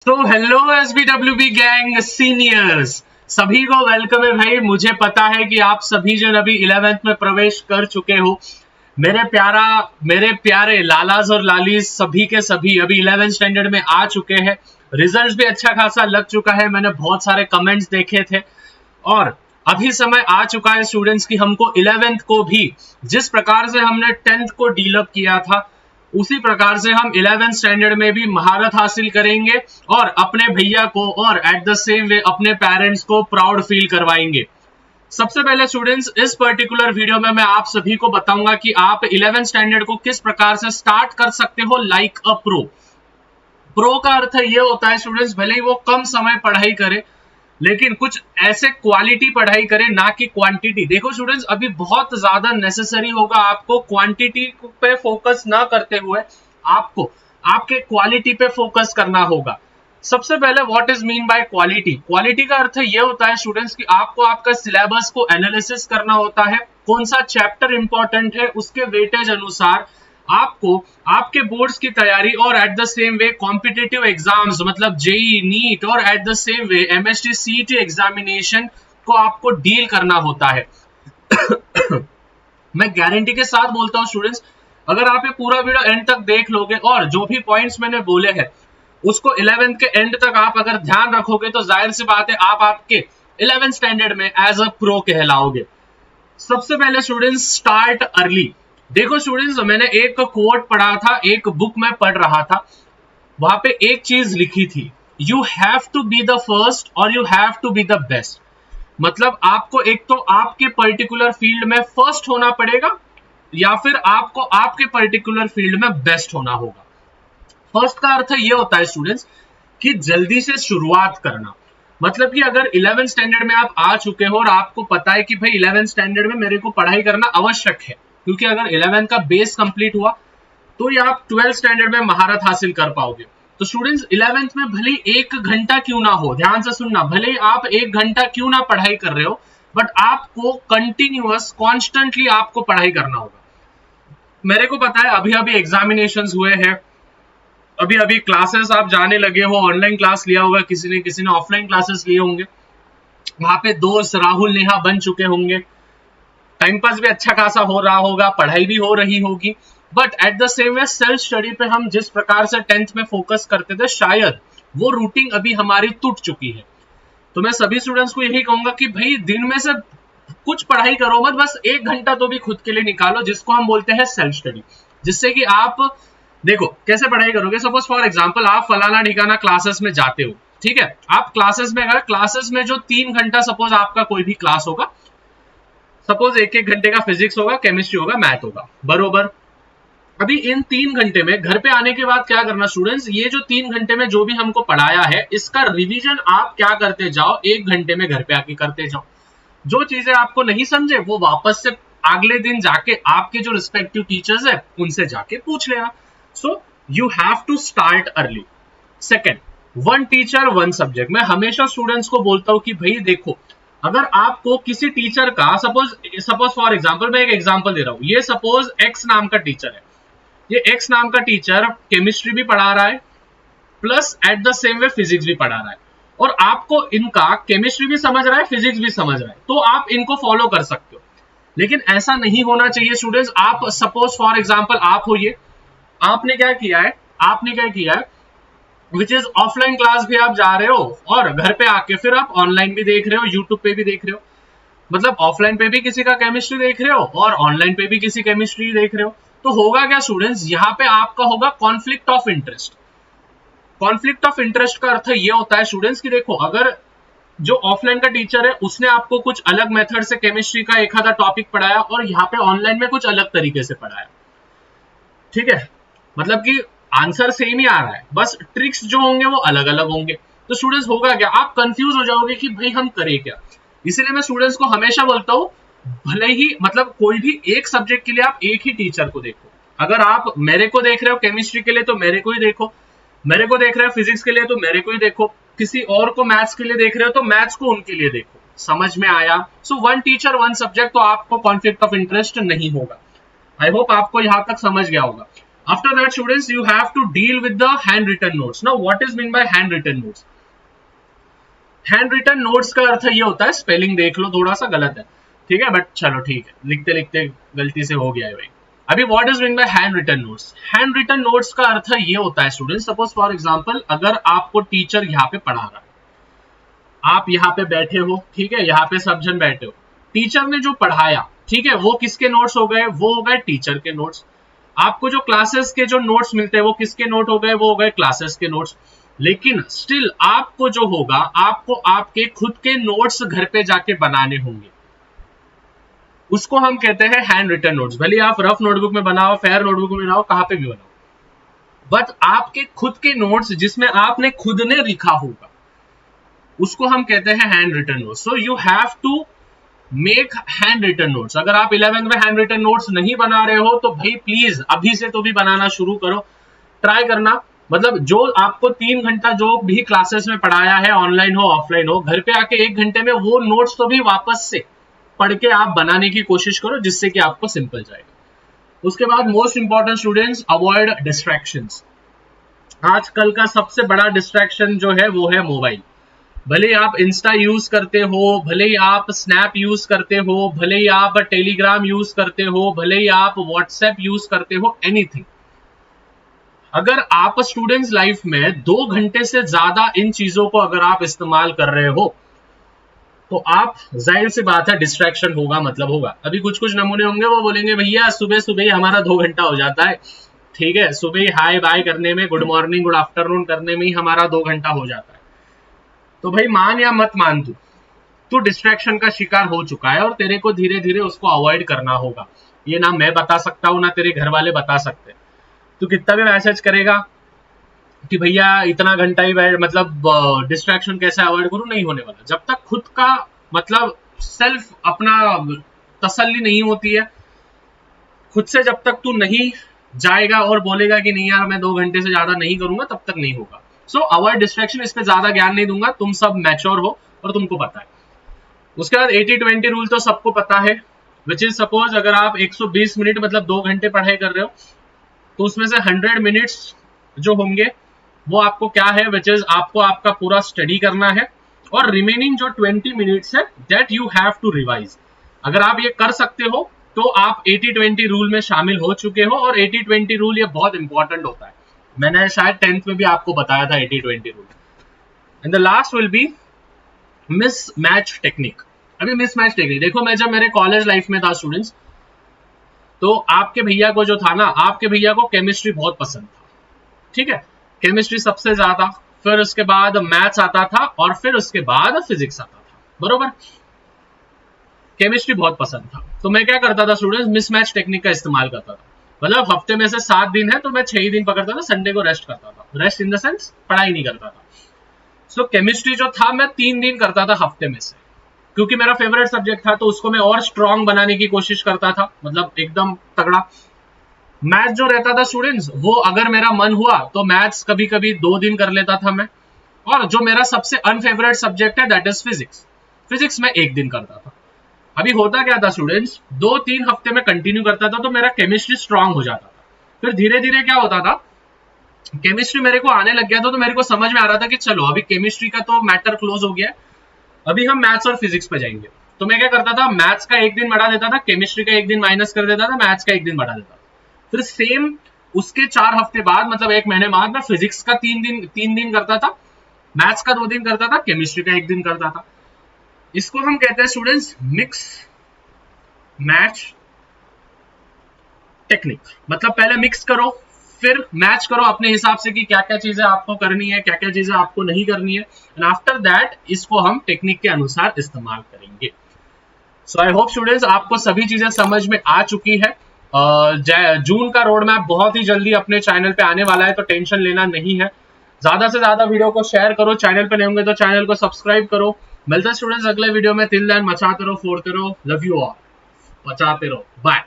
तो hello एसबीडब्ल्यूबी gang seniors, सभी को वेलकम है भाई। मुझे पता है कि आप सभी जन अभी 11th में प्रवेश कर चुके हो। मेरे प्यारे लालाज और लालीज सभी के सभी अभी 11th स्टैंडर्ड में आ चुके हैं। रिजल्ट भी अच्छा खासा लग चुका है, मैंने बहुत सारे कमेंट्स देखे थे और अभी समय आ चुका है स्टूडेंट्स की हमको 11th को भी जिस प्रकार से हमने 10th को डीलअप किया था उसी प्रकार से हम 11th स्टैंडर्ड में भी महारत हासिल करेंगे और अपने भैया को और एट द सेम वे अपने पेरेंट्स को प्राउड फील करवाएंगे। सबसे पहले स्टूडेंट्स इस पर्टिकुलर वीडियो में मैं आप सभी को बताऊंगा कि आप 11th स्टैंडर्ड को किस प्रकार से स्टार्ट कर सकते हो लाइक अ प्रो। प्रो का अर्थ ये होता है स्टूडेंट्स, भले ही वो कम समय पढ़ाई करे लेकिन कुछ ऐसे क्वालिटी पढ़ाई करें ना कि क्वांटिटी। देखो स्टूडेंट्स, अभी बहुत ज्यादा नेसेसरी होगा आपको क्वांटिटी पे फोकस ना करते हुए आपको आपके क्वालिटी पे फोकस करना होगा। सबसे पहले what is mean bye quality. Quality का अर्थ ये होता है स्टूडेंट्स कि आपको आपका सिलेबस को एनालिसिस करना होता है, कौन सा चैप्टर इंपॉर्टेंट है उसके वेटेज अनुसार आपको आपके बोर्ड्स की तैयारी और at the same way competitive exams मतलब जेई नीट और at the same way MST CET examination को आपको डील करना होता है। मैं गारंटी के साथ बोलता हूं स्टूडेंट्स, अगर आप ये पूरा वीडियो एंड तक देख लोगे और जो भी पॉइंट्स मैंने बोले हैं उसको 11th के एंड तक आप अगर ध्यान रखोगे तो जाहिर सी बात है आप आपके 11th स्टैंडर्ड में एज अ प्रो कहलाओगे। सबसे पहले स्टूडेंट्स स्टार्ट अर्ली। देखो स्टूडेंट्स, मैंने एक कोट पढ़ा था, एक बुक में पढ़ रहा था, वहां पे एक चीज लिखी थी, you have to be the first और you have to be the best. मतलब आपको एक तो आपके पर्टिकुलर फील्ड में फर्स्ट होना पड़ेगा या फिर आपको आपके पर्टिकुलर फील्ड में बेस्ट होना होगा। फर्स्ट का अर्थ ये होता है स्टूडेंट्स कि जल्दी से शुरुआत करना। मतलब कि अगर 11th स्टैंडर्ड में आप आ चुके हो और आपको पता है कि भाई 11th स्टैंडर्ड में मेरे को पढ़ाई करना आवश्यक है, क्योंकि अगर 11th का बेस कंप्लीट हुआ तो ये आप 12th स्टैंडर्ड में महारत हासिल कर पाओगे। तो स्टूडेंट्स 11th में भले 1 घंटा क्यों ना हो, ध्यान से सुनना, भले आप 1 घंटा क्यों ना पढ़ाई कर रहे हो बट आपको कंटिन्यूअस कॉन्स्टेंटली आपको पढ़ाई करना होगा। मेरे को पता है अभी अभी एग्जामिनेशंस हुए हैं, अभी अभी क्लासेस आप जाने लगे हो, ऑनलाइन क्लास लिया होगा किसी ने ऑफलाइन क्लासेस लिए होंगे, वहां पे दोस्त राहुल नेहा बन चुके होंगे, टाइम पास भी अच्छा खासा हो रहा होगा, पढ़ाई भी हो रही होगी। But at the same way self study पे हम जिस प्रकार से 10th में फोकस करते थे शायद वो रूटीन अभी हमारी टूट चुकी है। तो मैं सभी स्टूडेंट्स को यही कहूंगा कि भाई दिन में से कुछ पढ़ाई करो मत, बस 1 घंटा तो भी खुद के लिए निकालो, जिसको हम बोलते हैं सेल्फ स्टडी। जिससे कि आप देखो कैसे पढ़ाई करोगे। सपोज फॉर एग्जांपल आप फलाना ठिकाना क्लासेस में जाते हो, ठीक है, आप क्लासेस में गए, क्लासेस में जो 3 घंटा सपोज आपका कोई भी क्लास होगा, सपोज 1-1 घंटे का फिजिक्स होगा, केमिस्ट्री होगा, मैथ होगा, बरोबर। अभी इन 3 घंटे में घर पे आने के बाद क्या करना स्टूडेंट्स, ये जो 3 घंटे में जो भी हमको पढ़ाया है इसका रिवीजन आप क्या करते जाओ, 1 घंटे में घर पे आके करते जाओ। जो चीजें आपको नहीं समझे वो वापस से अगले दिन जाके आपके जो रिस्पेक्टिव टीचर्स है उनसे जाके पूछ लेना। So you have to start early. Second, 1 teacher 1 subject. मैं हमेशा स्टूडेंट्स को बोलता हूं कि भाई देखो, अगर आपको किसी टीचर का सपोज फॉर एग्जांपल, मैं एक एग्जांपल दे रहा हूं, ये सपोज एक्स नाम का टीचर है, ये एक्स नाम का टीचर केमिस्ट्री भी पढ़ा रहा है plus at the same way physics भी पढ़ा रहा है और आपको इनका केमिस्ट्री भी समझ रहा है फिजिक्स भी समझ रहा है, तो आप इनको फॉलो कर सकते हो। लेकिन ऐसा नहीं होना चाहिए स्टूडेंट्स। आप सपोज फॉर एग्जांपल आप हो, ये आपने क्या किया है, विच इज ऑफलाइन क्लास भी आप जा रहे हो और घर पे आके फिर आप ऑनलाइन भी देख रहे हो, यूट्यूब पे भी देख रहे हो, मतलब ऑफलाइन पे भी किसी का केमिस्ट्री देख रहे हो और ऑनलाइन पे भी किसी केमिस्ट्री देख रहे हो। तो होगा क्या स्टूडेंट्स, यहाँ पे आपका होगा conflict of interest. Conflict of interest का अर्थ ये होता है स्टूडेंट्स कि देखो, अगर जो ऑफलाइन का टीचर है उसने आपको कुछ अलग मेथड से केमिस्ट्री का एक आधा टॉपिक पढ़ाया और यहाँ पे ऑनलाइन में कुछ अलग तरीके से पढ़ाया, ठीक है, मतलब कि आंसर सेम ही आ रहा है, बस ट्रिक्स जो होंगे वो अलग अलग होंगे। तो स्टूडेंट्स होगा क्या, आप कंफ्यूज हो जाओगे कि भाई हम करें क्या। इसीलिए मैं स्टूडेंट्स को हमेशा बोलता हूं, भले ही मतलब कोई भी एक सब्जेक्ट के लिए आप एक ही टीचर को देखो। अगर आप मेरे को देख रहे हो केमिस्ट्री के लिए तो मेरे को ही देखो, मेरे को देख रहे हो फिजिक्स के लिए तो मेरे को ही देखो, किसी और को मैथ्स के लिए देख रहे हो तो मैथ्स को उनके लिए देखो। समझ में आया। सो 1 टीचर 1 सब्जेक्ट, तो आपको कॉन्फ्लिक्ट ऑफ इंटरेस्ट नहीं होगा। आई होप आपको यहां तक समझ गया होगा। After that students, you have to deal with the handwritten notes. Now what is mean by handwritten notes? Handwritten notes का अर्थ ये होता है, स्पेलिंग देख लो थोड़ा सा गलत है, ठीक है, बट चलो ठीक है, लिखते लिखते गलती से हो गया है भाई। अभी what is mean by hand written notes? Hand written notes का अर्थ ये होता है स्टूडेंट, सपोज फॉर एग्जांपल अगर आपको टीचर यहाँ पे पढ़ा रहा है, आप यहाँ पे बैठे हो, ठीक है, यहाँ पे सब जन बैठे हो, टीचर ने जो पढ़ाया, ठीक है, वो किसके नोट्स हो गए? वो हो गए टीचर के नोट्स। आपको जो क्लासेस के जो नोट्स मिलते हैं वो किसके नोट हो गए? वो हो गए क्लासेस के नोट्स। लेकिन स्टिल आपको जो होगा, आपको आपके खुद के नोट्स घर पे जाके बनाने होंगे, उसको हम कहते हैं हैंड रिटन नोट्स। भले आप रफ नोटबुक में बनाओ, फेयर नोटबुक में बनाओ, कहां पे भी बनाओ, बट आपके खुद के नोट्स जिसमें आपने खुद ने लिखा होगा, उसको हम कहते हैं hand written notes. So you have to make hand written notes. अगर आप 11th में हैंड रिटन नोट्स नहीं बना रहे हो तो भाई प्लीज अभी से तो भी बनाना शुरू करो, ट्राई करना। मतलब जो आपको 3 घंटा जो भी क्लासेस में पढ़ाया है, ऑनलाइन हो ऑफलाइन हो, घर पे आके 1 घंटे में वो नोट्स तो भी वापस से पढ़ के आप बनाने की कोशिश करो, जिससे कि आपको सिंपल जाएगा। उसके बाद most important students, avoid distractions. आजकल का सबसे बड़ा डिस्ट्रैक्शन जो है वो है मोबाइल। भले आप इंस्टा यूज करते हो, भले ही आप स्नैप यूज करते हो, भले ही आप टेलीग्राम यूज करते हो, भले ही आप व्हाट्सएप यूज करते हो, एनीथिंग, अगर आप स्टूडेंट्स लाइफ में 2 घंटे से ज्यादा इन चीजों को अगर आप इस्तेमाल कर रहे हो तो आप, जाहिर सी बात है, डिस्ट्रैक्शन होगा, मतलब होगा। अभी कुछ कुछ नमूने होंगे, वो बोलेंगे भैया सुबह सुबह ही हमारा 2 घंटा हो जाता है, ठीक है, सुबह ही हाय बाय करने में, गुड मॉर्निंग गुड आफ्टरनून करने में ही हमारा 2 घंटा हो जाता है। तो भाई मान या मत मान, तू डिस्ट्रैक्शन का शिकार हो चुका है और तेरे को धीरे धीरे उसको अवॉइड करना होगा। ये ना मैं बता सकता हूं, ना तेरे घर वाले बता सकते। तू कितना भी मैसेज करेगा कि भैया इतना घंटा ही मतलब डिस्ट्रैक्शन कैसे अवॉइड करूं, नहीं होने वाला। जब तक खुद का मतलब सेल्फ अपना तसल्ली नहीं होती है, खुद से जब तक तू नहीं जाएगा और बोलेगा कि नहीं यार मैं 2 घंटे से ज्यादा नहीं करूंगा, तब तक नहीं होगा। सो अवॉइड डिस्ट्रैक्शन, इस पे ज्यादा ज्ञान नहीं दूंगा, तुम सब मैच्योर हो और तुमको पता है। उसके बाद 80-20 रूल तो सबको पता है, विच इज सपोज अगर आप 120 मिनट मतलब 2 घंटे पढ़ाई कर रहे हो, तो उसमें से 100 मिनट्स जो होंगे वो आपको क्या है, विच इज आपको आपका पूरा स्टडी करना है, और रिमेनिंग जो 20 मिनट्स है that you have to revise. अगर आप ये कर सकते हो तो आप 80-20 रूल में शामिल हो चुके हो, और 80-20 रूल ये बहुत इंपॉर्टेंट होता है। मैंने शायद 10th में भी आपको बताया था 80-20 rule. And the last will be mismatch technique. अभी मिसमैच टेक्निक देखो, मैं जब मेरे कॉलेज लाइफ में था स्टूडेंट्स, तो आपके भैया को जो था ना, आपके भैया को केमिस्ट्री बहुत पसंद था, ठीक है, केमिस्ट्री सबसे ज्यादा, फिर उसके बाद मैथ्स आता था, और फिर उसके बाद फिजिक्स आता था, बरोबर। केमिस्ट्री बहुत पसंद था, तो मैं क्या करता था स्टूडेंट्स, मिसमैच टेक्निक का इस्तेमाल करता था। मतलब हफ्ते में से 7 दिन है तो मैं 6 ही दिन पकड़ता था, संडे को रेस्ट करता था। रेस्ट इन द सेंस पढ़ाई नहीं करता था। सो केमिस्ट्री जो था मैं 3 दिन करता था हफ्ते में से, क्योंकि मेरा फेवरेट सब्जेक्ट था, तो उसको मैं और स्ट्रांग बनाने की कोशिश करता था, मतलब एकदम तगड़ा। मैथ्स जो रहता था स्टूडेंट्स, वो अगर मेरा मन हुआ तो मैथ्स कभी कभी 2 दिन कर लेता था मैं, और जो मेरा सबसे अनफेवरेट सब्जेक्ट है दैट इज फिजिक्स, फिजिक्स में 1 दिन करता था। अभी होता क्या था स्टूडेंट्स, 2-3 हफ्ते में कंटिन्यू करता था तो मेरा केमिस्ट्री स्ट्रांग हो जाता था। फिर धीरे धीरे क्या होता था, केमिस्ट्री मेरे को आने लग गया था, तो मेरे को समझ में आ रहा था कि चलो अभी केमिस्ट्री का तो मैटर क्लोज हो गया, अभी हम मैथ्स और फिजिक्स पे जाएंगे। तो मैं क्या करता था, मैथ्स का 1 दिन बढ़ा देता था, केमिस्ट्री का 1 दिन माइनस कर देता था, मैथ्स का 1 दिन बढ़ा देता था। फिर सेम उसके 4 हफ्ते बाद, मतलब 1 महीने बाद, मैं फिजिक्स का 3 दिन करता था, मैथ्स का 2 दिन करता था, केमिस्ट्री का 1 दिन करता था। इसको हम कहते हैं स्टूडेंट्स मिक्स मैच टेक्निक। मतलब पहले मिक्स करो, फिर मैच करो अपने हिसाब से कि क्या क्या चीजें आपको करनी है, क्या क्या चीजें आपको नहीं करनी है, एंड आफ्टर दैट इसको हम टेक्निक के अनुसार इस्तेमाल करेंगे। सो आई होप स्टूडेंट्स आपको सभी चीजें समझ में आ चुकी है। जून का रोड मैप बहुत ही जल्दी अपने चैनल पे आने वाला है, तो टेंशन लेना नहीं है। ज्यादा से ज्यादा वीडियो को शेयर करो, चैनल पे नहीं होंगे तो चैनल को सब्सक्राइब करो। मिलते हैं स्टूडेंट्स अगले वीडियो में, टिल देन मचाते रहो, फोड़ते रहो, लव यू ऑल, बचाते रहो, बाय।